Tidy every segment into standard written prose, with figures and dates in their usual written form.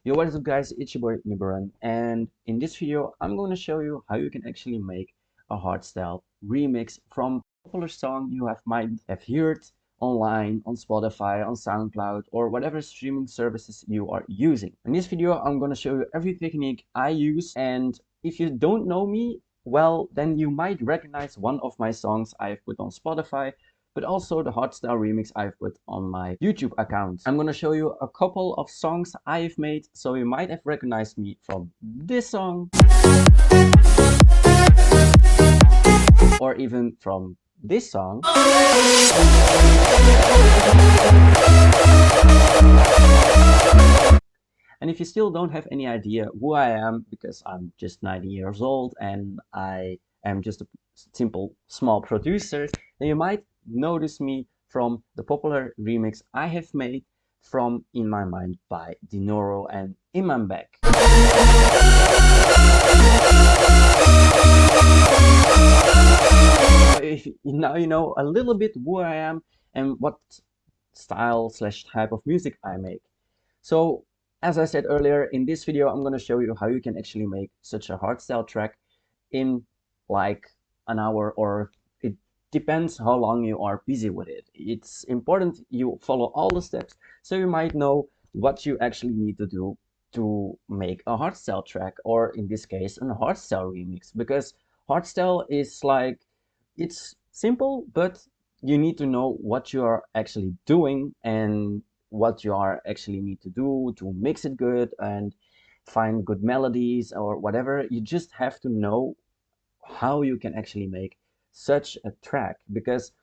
Yo, what is up guys, it's your boy Nibaran, and in this video I'm going to show you how you can actually make a hardstyle remix from a popular song you might have heard online, on Spotify, on SoundCloud, or whatever streaming services you are using. In this video I'm going to show you every technique I use, and if you don't know me, well, then you might recognize one of my songs I've put on Spotify, but also the hardstyle remix I've put on my YouTube account. I'm gonna show you a couple of songs I've made, so you might have recognized me from this song, or even from this song. And if you still don't have any idea who I am, because I'm just 19 years old and I am just a simple small producer, then you might notice me from the popular remix I have made from In My Mind by Dinoro and Imanbek. If now you know a little bit who I am and what style / type of music I make. So as I said earlier, in this video I'm going to show you how you can actually make such a hardstyle track in like an hour, or it depends how long you are busy with it. It's important you follow all the steps so you might know what you actually need to do to make a hardstyle track, or in this case a hardstyle remix, because hardstyle is like, it's simple, but you need to know what you are actually doing and what you are actually need to do to mix it good and find good melodies or whatever. You just have to know how you can actually make such a track, because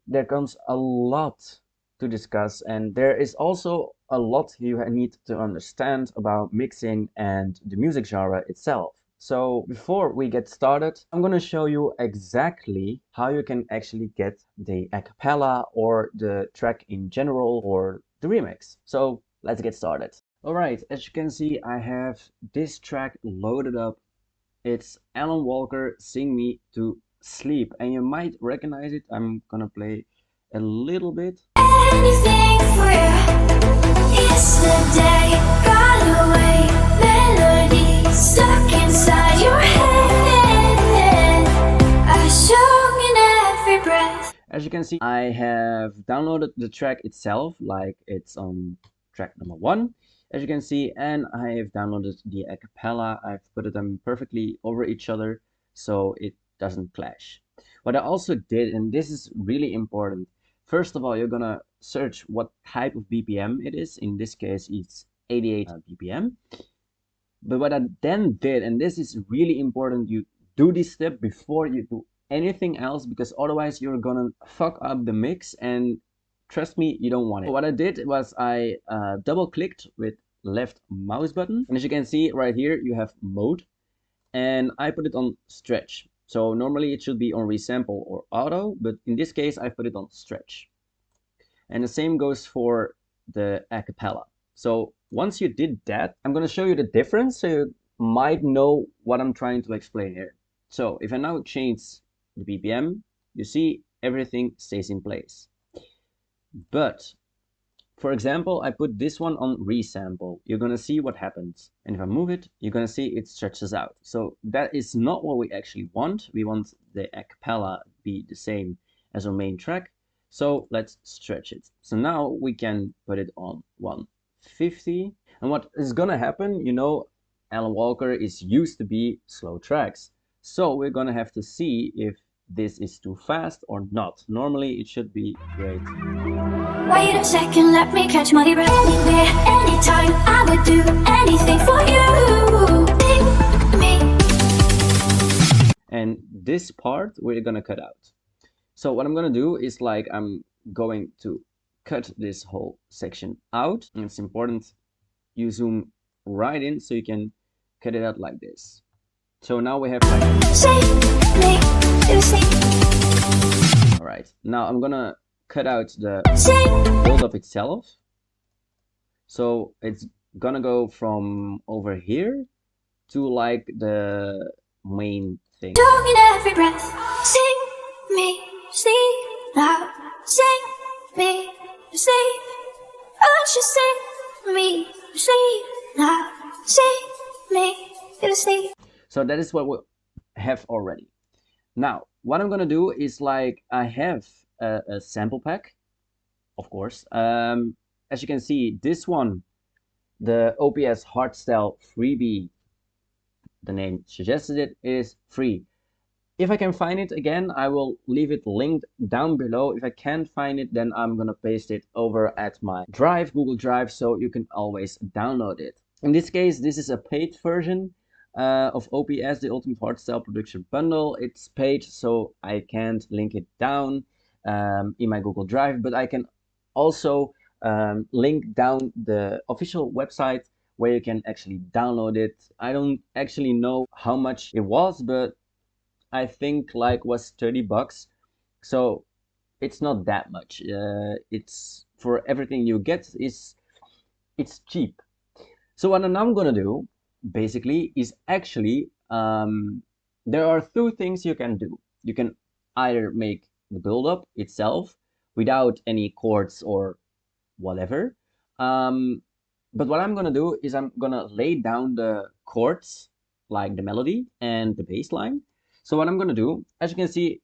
there comes a lot to discuss, and there is also a lot you need to understand about mixing and the music genre itself. So before we get started, I'm going to show you exactly how you can actually get the a cappella or the track in general or the remix. So let's get started. Alright, as you can see, I have this track loaded up. It's Alan Walker, Sing Me to Sleep, and you might recognize it. I'm gonna play a little bit. Anything for you. Yesterday got away. Melody stuck inside your head. A song in every breath. As you can see, I have downloaded the track itself, like it's on track number 1, as you can see, and I have downloaded the a cappella. I've put them perfectly over each other so it doesn't clash. What I also did, and this is really important, first of all, you're gonna search what type of BPM it is. In this case, it's 88 BPM. But what I then did, and this is really important, you do this step before you do anything else, because otherwise you're gonna fuck up the mix, and trust me, you don't want it. What I did was I double clicked with left mouse button, and as you can see right here you have mode, and I put it on stretch. So normally it should be on resample or auto, but in this case I put it on stretch. And the same goes for the a cappella. So once you did that, I'm going to show you the difference so you might know what I'm trying to explain here. So if I now change the BPM, you see everything stays in place. But for example, I put this one on resample. You're going to see what happens. And if I move it, you're going to see it stretches out. So that is not what we actually want. We want the a cappella be the same as our main track. So let's stretch it. So now we can put it on 150. And what is gonna happen, you know, Alan Walker is used to be slow tracks. So we're gonna have to see if this is too fast or not. Normally it should be great. Wait a second, let me catch my breath. Anywhere, anytime, I would do anything for you. Take me. And this part we're gonna cut out. So what I'm gonna do is, like, I'm going to cut this whole section out, and it's important you zoom right in so you can cut it out like this. So now we have like, all right, now I'm gonna cut out the build up itself. So it's gonna go from over here to like the main thing. In every breath, sing me. Sleep loud, sing me to sleep. Won't you sing me to sleep loud? you to sleep. So that is what we have already. Now, what I'm gonna do is like I have a sample pack, of course. As you can see, this one, the OPS Hardstyle freebie, the name suggested it, is free. If I can find it again, I will leave it linked down below. If I can't find it, then I'm gonna paste it over at my Drive, Google Drive, so you can always download it. In this case, this is a paid version of OPS, the Ultimate Hardstyle Production Bundle. It's paid, so I can't link it down in my Google Drive, but I can also link down the official website where you can actually download it. I don't actually know how much it was, but I think like was 30 bucks. So it's not that much. It's for everything you get it's cheap. So what I'm gonna do basically is actually there are two things you can do. You can either make the build-up itself without any chords or whatever. But what I'm gonna do is I'm gonna lay down the chords, like the melody and the bass line. So what I'm gonna do, as you can see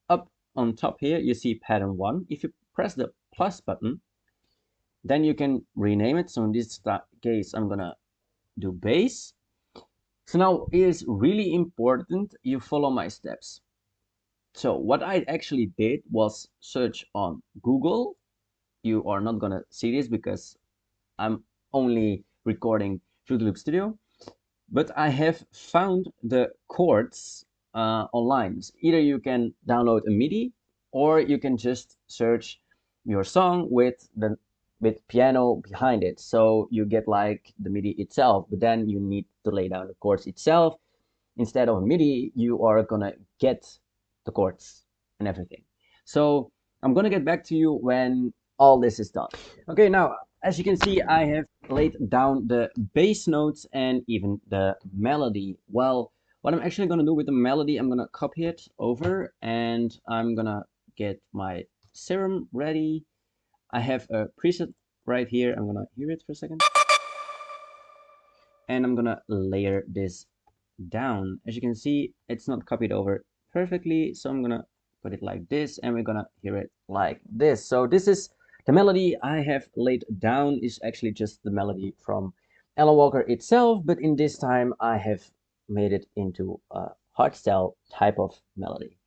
up on top here, you see pattern 1. If you press the plus button, then you can rename it. So in this case, I'm gonna do bass. So now it is really important you follow my steps. So what I actually did was search on Google. You are not gonna see this because I'm only recording Fruity Loop Studio, but I have found the chords online. Either you can download a MIDI or you can just search your song with piano behind it. So you get like the MIDI itself, but then you need to lay down the chords itself. Instead of MIDI, you are gonna get the chords and everything. So I'm gonna get back to you when all this is done. Okay, now as you can see, I have laid down the bass notes and even the melody. Well, what I'm actually gonna do with the melody, I'm gonna copy it over and I'm gonna get my serum ready. I have a preset right here. I'm gonna hear it for a second. And I'm gonna layer this down. As you can see, it's not copied over perfectly, so I'm gonna put it like this and we're gonna hear it like this. So this is the melody I have laid down is actually just the melody from Alan Walker itself, but in this time I have made it into a hardstyle type of melody.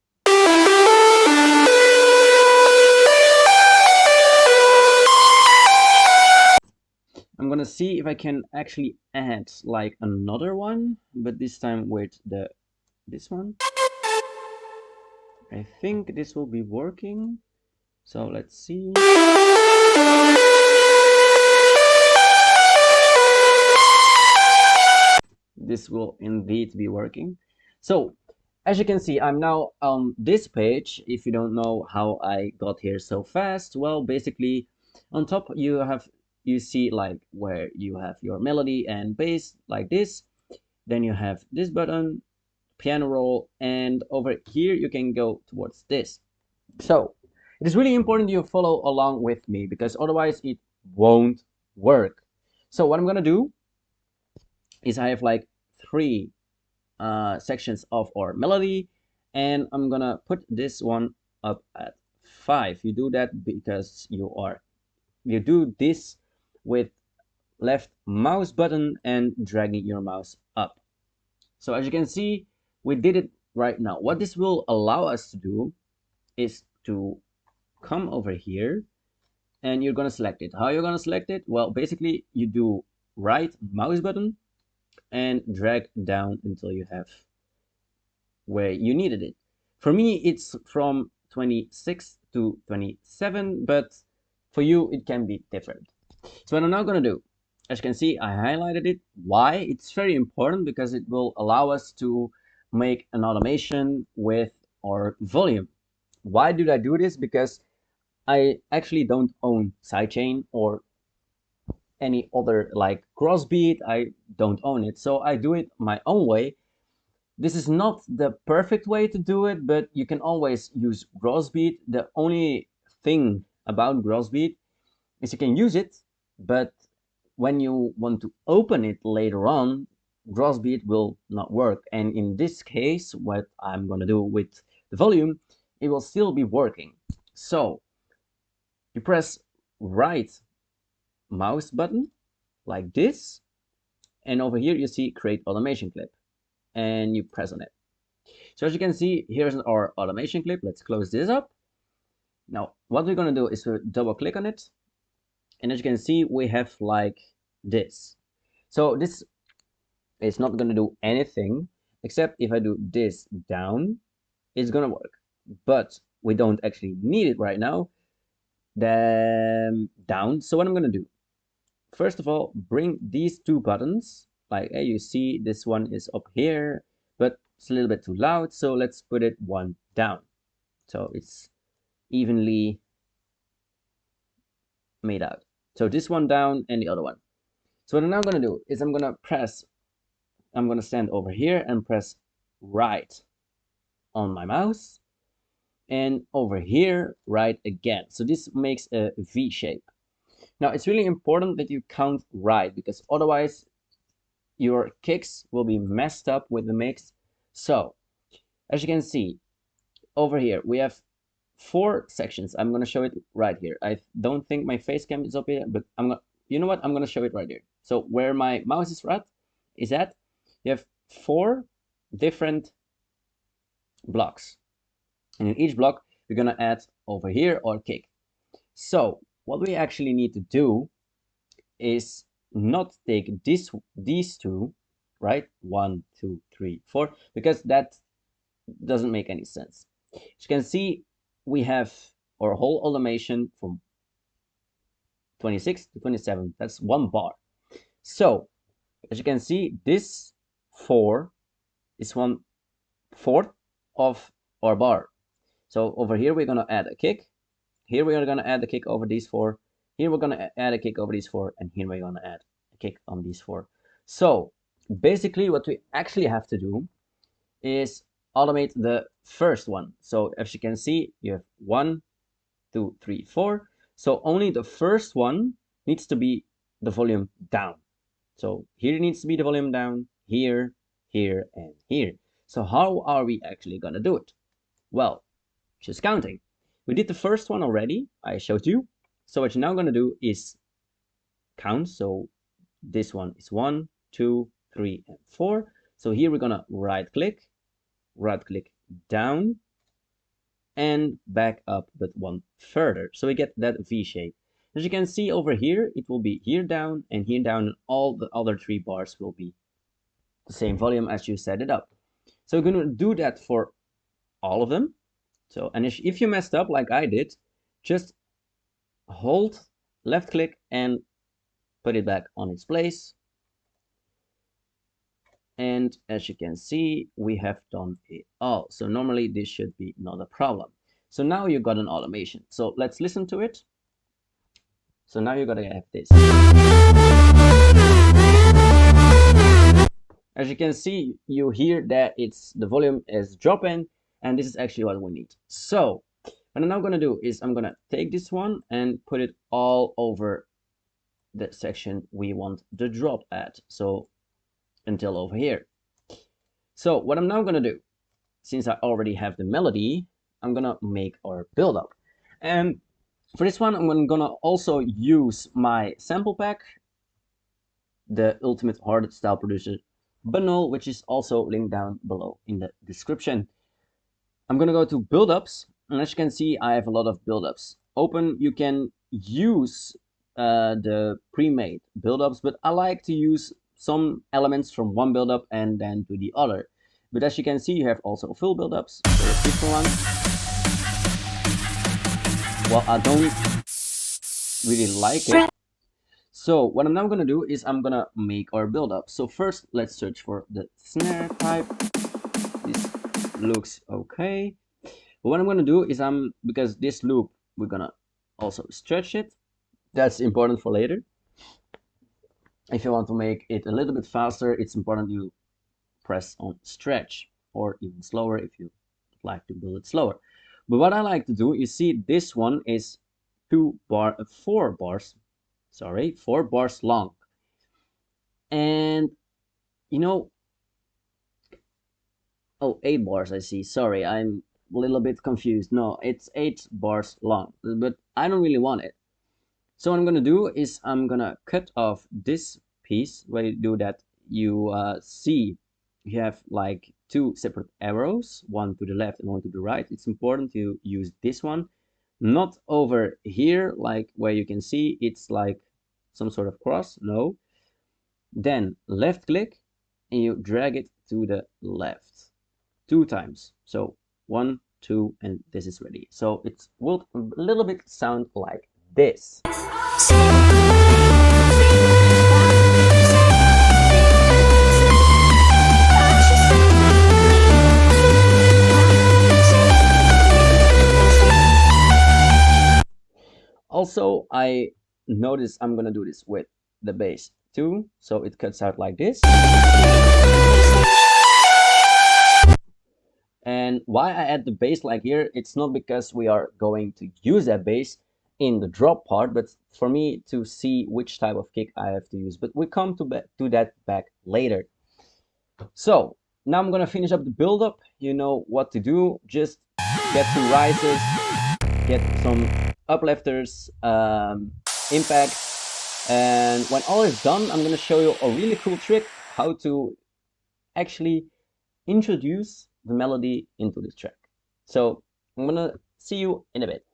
I'm gonna see if I can actually add like another one, but this time with this one. I think this will be working. So let's see. This will indeed be working. So as you can see, I'm now on this page. If you don't know how I got here so fast, well, basically on top you see like where you have your melody and bass like this. Then you have this button, piano roll, and over here you can go towards this. So it is really important you follow along with me because otherwise it won't work. So what I'm gonna do is I have like three sections of our melody and I'm gonna put this one up at 5. You do that because you do this with left mouse button and dragging your mouse up. So as you can see, we did it right now. What this will allow us to do is to come over here and you're gonna select it. How you're gonna select it? Well, basically you do right mouse button and drag down until you have where you needed it. For me, it's from 26 to 27, but for you, it can be different. So what I'm now gonna do, as you can see, I highlighted it. Why? It's very important because it will allow us to make an automation with our volume. Why did I do this? Because I actually don't own sidechain or any other like crossbeat. I don't own it. So I do it my own way. This is not the perfect way to do it, but you can always use crossbeat. The only thing about crossbeat is you can use it, but when you want to open it later on, gross beat will not work. And in this case, what I'm gonna do with the volume, it will still be working. So you press right mouse button like this, and over here you see create automation clip, and you press on it. So as you can see, here's our automation clip. Let's close this up. Now what we're gonna do is to double click on it, and as you can see, we have like this. So this is not gonna do anything except if I do this down, it's gonna work. But we don't actually need it right now. Then down. So what I'm gonna do, first of all, bring these two buttons. Like you see, this one is up here, but it's a little bit too loud. So let's put it one down. So it's evenly made out. So this one down and the other one. So what I'm now gonna do is I'm gonna stand over here and press right on my mouse, and over here right again. So this makes a V shape. Now it's really important that you count right, because otherwise your kicks will be messed up with the mix. So as you can see over here, we have 4 sections. I'm gonna show it right here. I don't think my face cam is up here, but you know what? I'm gonna show it right here. So where my mouse is at, you have 4 different blocks, and in each block we're gonna add over here our kick. So what we actually need to do is not take these two, right? 1, 2, 3, 4, because that doesn't make any sense. As you can see, we have our whole automation from 26 to 27. That's 1 bar. So as you can see, this 4 is 1/4 of our bar. So over here we're gonna add a kick. Here we're gonna add the kick over these 4. Here we're gonna add a kick over these 4, and here we're gonna add a kick on these 4. So basically what we actually have to do is automate the first one. So as you can see, you have 1, 2, 3, 4. So only the first one needs to be the volume down. So here needs to be the volume down, here, here, and here. So how are we actually gonna do it? Well, just counting. We did the first one already, I showed you. So what you're now gonna do is count. So this one is 1, 2, 3, and 4. So here we're gonna right click down, and back up, but one further. So we get that V shape. As you can see over here, it will be here down and here down, and all the other 3 bars will be the same volume as you set it up. So we're gonna do that for all of them. So, and if you messed up like I did, just hold left click and put it back on its place. And as you can see, we have done it all. So normally this should be not a problem. So now you got an automation. So let's listen to it. So now you're gonna have this. As you can see, you hear that the volume is dropping, and this is actually what we need. So what I'm now gonna do is I'm gonna take this one and put it all over the section we want the drop at. So until over here. So what I'm now gonna do, since I already have the melody, I'm gonna make our build up. And for this one, I'm gonna also use my sample pack, the Ultimate Hardstyle Producer bundle, which is also linked down below in the description. I'm gonna go to build-ups, and as you can see, I have a lot of build-ups open. You can use the pre-made build-ups, but I like to use some elements from one build-up and then to the other. But as you can see, you have also full build-ups. There's this one. Well, I don't really like it. So what I'm now gonna do is I'm gonna make our build-up. So first, let's search for the snare type. This looks okay. But what I'm gonna do is because this loop, we're gonna also stretch it. That's important for later. If you want to make it a little bit faster, it's important you press on stretch, or even slower if you like to build it slower. But what I like to do, you see this one is 4 bars long. And you know, oh, 8 bars, I see. Sorry, I'm a little bit confused. No, it's 8 bars long, but I don't really want it. So what I'm gonna do is I'm gonna cut off this piece. Where you do that, you see you have like two separate arrows, one to the left and one to the right. It's important to use this one, not over here, like where you can see it's like some sort of cross. No. Then left click and you drag it to the left 2 times. So 1, 2, and this is ready. So it will a little bit sound like this. Also, I notice I'm gonna do this with the bass too, so it cuts out like this. And why I add the bass like here, it's not because we are going to use that bass in the drop part, but for me to see which type of kick I have to use. But we come to that back later. So now I'm gonna finish up the build-up. You know what to do. Just get some rises, get some uplifters, impacts, and when all is done, I'm gonna show you a really cool trick how to actually introduce the melody into this track. So I'm gonna see you in a bit.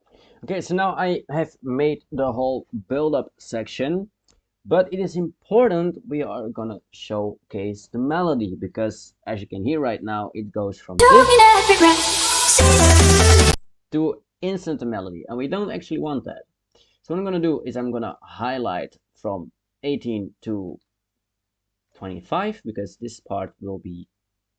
Okay, so now I have made the whole build-up section, but it is important we are gonna showcase the melody, because as you can hear right now, it goes from this to instant melody, and we don't actually want that. So what I'm gonna do is I'm gonna highlight from 18 to 25, because this part will be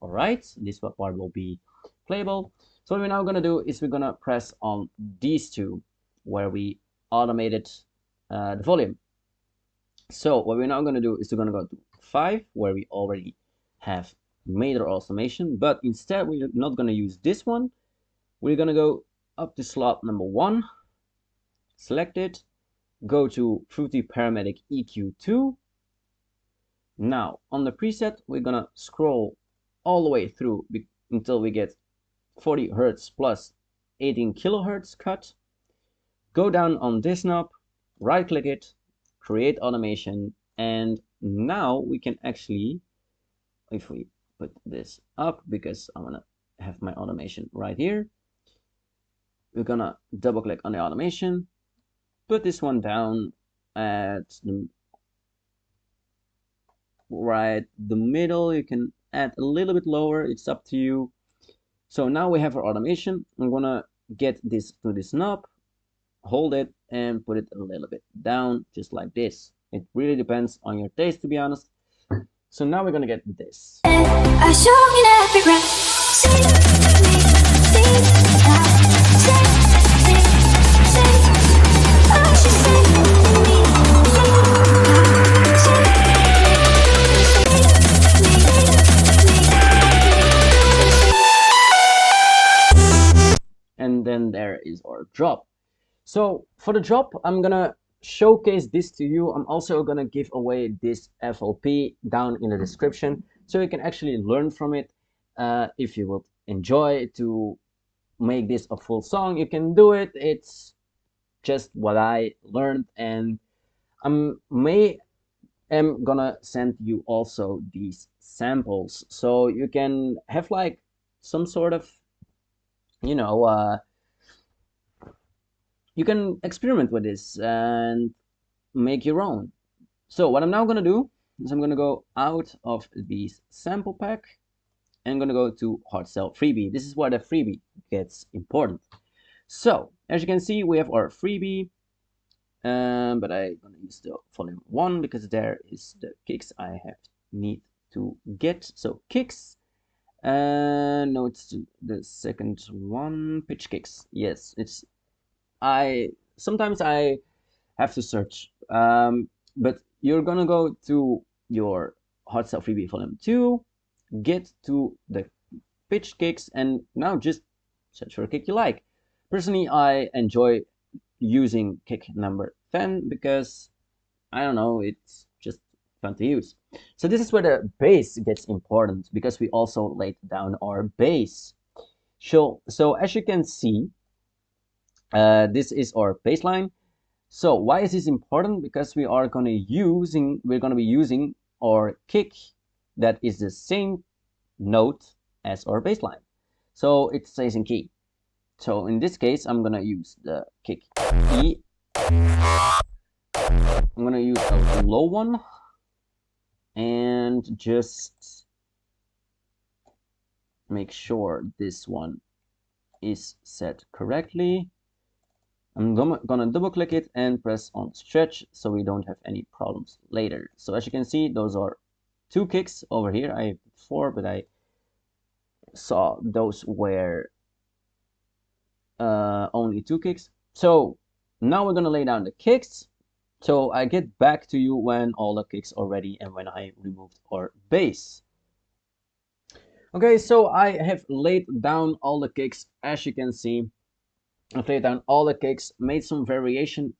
alright, this part will be playable. So what we're now gonna do is we're gonna press on these two where we automated the volume. So what we're now gonna do is we're gonna go to 5 where we already have made our automation, but instead we're not gonna use this one. We're gonna go up to slot number 1, select it, go to Fruity Paramedic EQ2. Now on the preset, we're gonna scroll all the way through until we get 40 Hz plus 18 kilohertz cut. Go down on this knob, right click it, create automation, and now we can actually, if we put this up, because I want to have my automation right here, we're gonna double click on the automation, put this one down at the middle. You can add a little bit lower, it's up to you. So now we have our automation. I'm gonna get this to this knob, hold it, and put it a little bit down, just like this. It really depends on your taste, to be honest. So now we're gonna get this. And then there is our drop. So for the drop, I'm gonna showcase this to you. I'm also gonna give away this FLP down in the description, so you can actually learn from it. If you would enjoy to make this a full song, you can do it. It's just what I learned, and I'm gonna send you also these samples, so you can have like some sort of, you know, you can experiment with this and make your own. So what I'm now gonna do is I'm gonna go out of this sample pack and I'm gonna go to Hardstyle freebie. This is where the freebie gets important. So as you can see, we have our freebie, but I'm gonna use the volume 1 because there is the kicks I need to get. So kicks, no, it's the second one, pitch kicks. Yes, it's sometimes I have to search, but you're gonna go to your Hardstyle freebie volume 2, get to the pitch kicks, and now just search for a kick you like. Personally, I enjoy using kick number 10 because I don't know, it's just fun to use. So this is where the bass gets important, because we also laid down our bass. So as you can see, this is our bass line. So why is this important? Because we're gonna be using our kick that is the same note as our bass line. So it stays in key. So in this case, I'm gonna use the kick E. I'm gonna use a low one and just make sure this one is set correctly. I'm gonna double click it and press on stretch so we don't have any problems later. So as you can see, those are 2 kicks over here. I have 4, but I saw those were only 2 kicks. So now we're gonna lay down the kicks. So I get back to you when all the kicks are ready and when I removed our bass. Okay, so I have laid down all the kicks. As you can see, I've laid down all the kicks, made some variation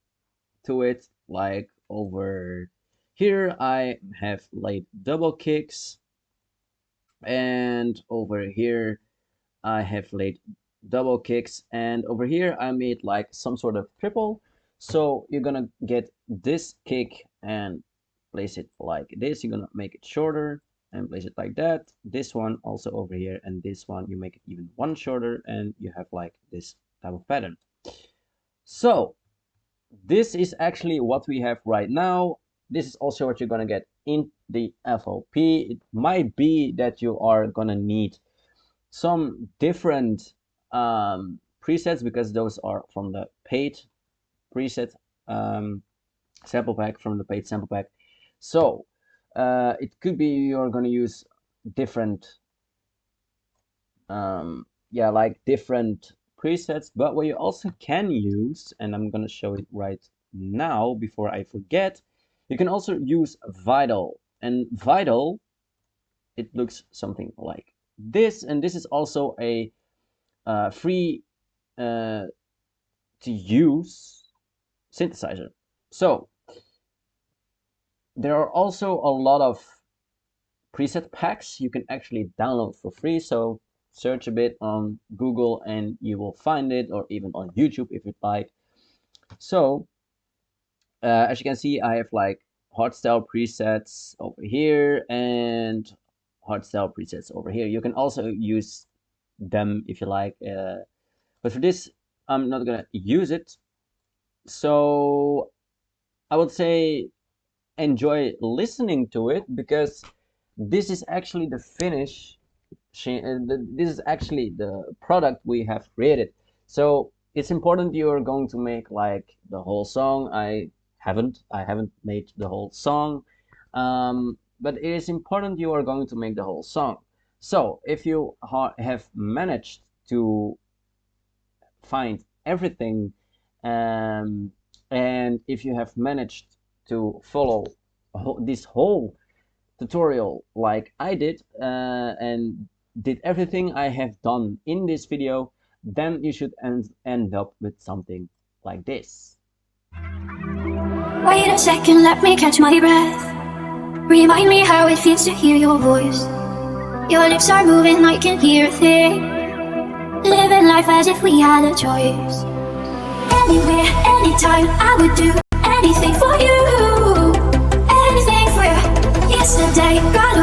to it, like over here I have laid double kicks, and over here I have laid double kicks, and over here I made like some sort of triple. So you're gonna get this kick and place it like this. You're gonna make it shorter and place it like that. This one also over here, and this one you make it even one shorter, and you have like this type of pattern. So this is actually what we have right now. This is also what you're gonna get in the FLP. It might be that you are gonna need some different presets, because those are from the paid preset sample pack, from the paid sample pack. So it could be you're gonna use different like different presets, but what you also can use, and I'm gonna show it right now before I forget, you can also use Vital. And Vital, it looks something like this, and this is also a free to use synthesizer. So there are also a lot of preset packs you can actually download for free. So search a bit on Google and you will find it, or even on YouTube if you'd like. So as you can see, I have like Hardstyle presets over here and Hardstyle presets over here. You can also use them if you like, but for this I'm not gonna use it. So I would say enjoy listening to it, because this is actually the finish. This is actually the product we have created. So it's important you are going to make like the whole song. I haven't made the whole song, but it is important you are going to make the whole song. So if you have managed to find everything, and if you have managed to follow this whole tutorial like I did, and did everything I have done in this video, then you should end up with something like this. Wait a second, let me catch my breath. Remind me how it feels to hear your voice. Your lips are moving, I can hear a thing. Living life as if we had a choice. Anywhere, anytime, I would do anything for you. Anything for you. Yesterday, got